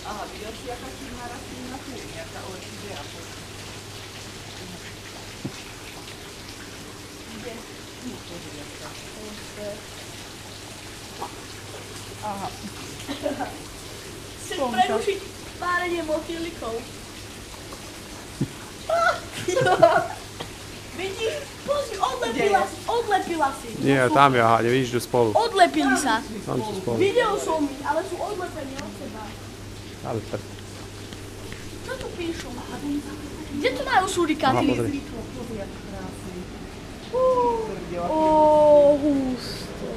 Aha, videl si, aká čudná rastlina tu je, nejaká orchidea. Kde? Tu, pozri, jaká. Aha. Chceš prerušiť párenie motýlikov. Vidíš? Pozri, odlepila si. Nie, tam je, aha, nevidíš, že spolu. Odlepili sa. Tam sú spolu. Videl som ich, ale sú odlepení od seba. Ale tak. Čo tu píšu? Kde tu majú surikáty? Aha, pozri. Pozri, jak krásny. Husté.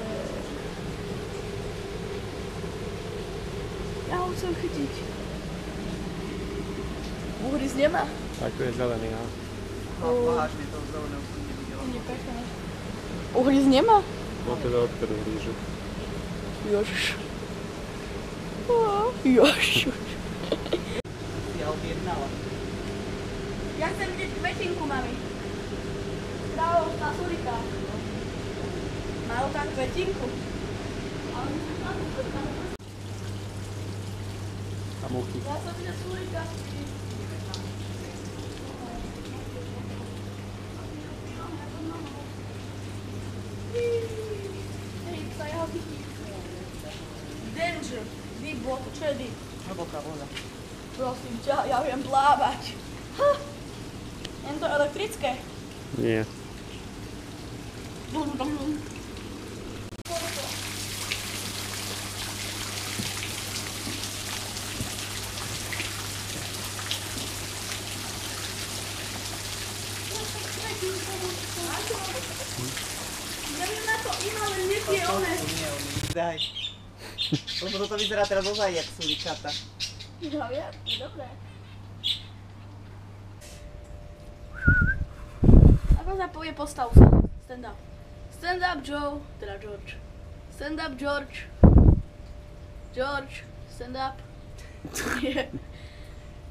Ja ho chcem chytiť. Uhryz nemá? Tak tu je zelený, aha. Vážne, toho zeleného som nevidela. Nie, pekné. Uhryz nemá? No teda odtedy hrížu. Jožiš. Jožiš. Ja objednala. Ja chcem vidieť kvetinku, mami. Kráľovská surika. Majú tam kvetinku. Ale my sme tam A muchy. ja som vidieť surika. Hej, sa jeho chytí. Danger. Deep water. Čo je deep? Hlboká voda. Prosím ťa, ja viem plávať. Je to elektrické? Nie. Neviem na to iné, ale nie je one. Nie, daj. Lebo toto vyzerá teraz ozaj jak surikata. Ja viem, je dobré. Ako sa povie postav sa? Stand up. Stand up, Joe. Teda George. Stand up, George. George, stand up.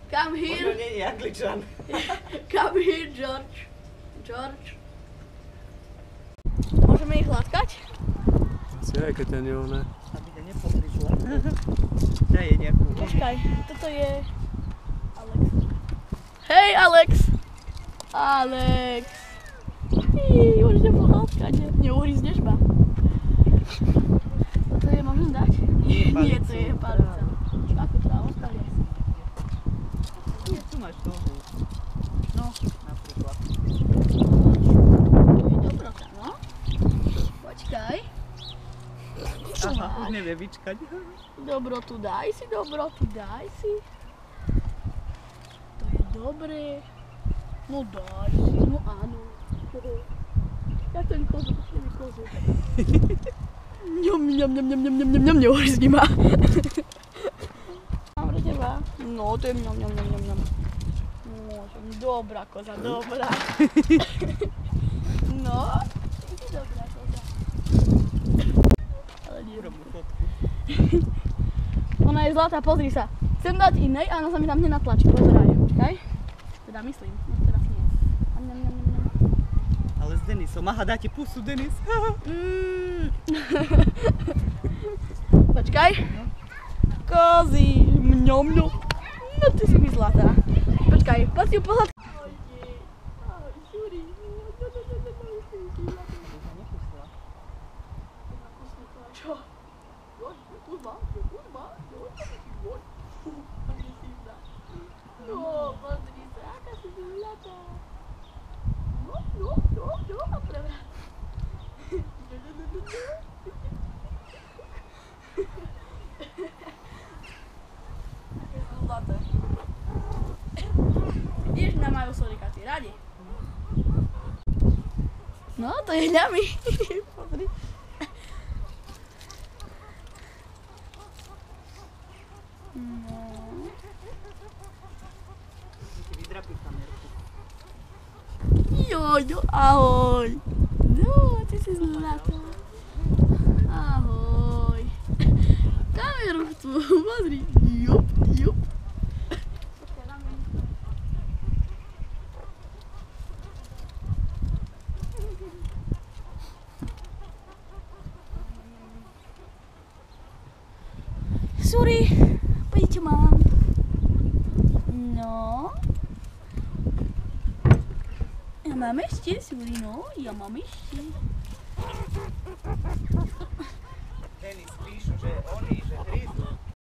Come Možno here. nie je Angličan. Come here, George. George. Môžeme ich hladkať? Asi aj, keď ten je oné. Aby ťa nepotričila. Daj jej nejakú. Počkaj, toto je Alex. Hej, Alex! Alex! Už nepohádkať, neuhryzneš ma. Toto je možno dať? Nie, to je palica. Ako to mám odkladať? Tu máš nohu. No, napríklad. To je dobrota, no? Počkaj. Aha, už nevie vyčkať. Dobrotu daj si, dobrotu daj si. To je dobré. No daj si, no áno. Jak ten kozok, pošli mi kozok. Ňom, ňom, ňom, ňom, ňom, ňom, ňom, ňom, neuhryzni ma. Mám pre teba. No, to je ňom, ňom, ňom, ňom, ňom. Môžem, dobrá koza, dobrá. No, ty dobrá koza. Ale nie. Urob mu fotku. Ona je zlatá, pozri sa. Chcem dať inej a ona sa mi tam nenatlačí, pozeraj. Počkaj. Teda myslím, no teraz nie. Ale s Denisom. Aha, dá ti pusu, Denis. Počkaj. Kozy, mňom, mňom. No ty si mi zlatá. Počkaj, poď si ju pohľad. Ahoj, Šuri. Čo? No, pozri sa, aká si zlatá. No, a prevrat. Zlaté. Vidíš, na majú surikaty radi. No, to je ňami. Pozri. No. Vydrapí kamerku. Joj, no ahoj. No, ty si zlatá. Ahoj. Kameru chcú, pozri. Jup, jup. Sorry, pojdite mám. Ja mám ešte, Suli, no, ja mám ešte.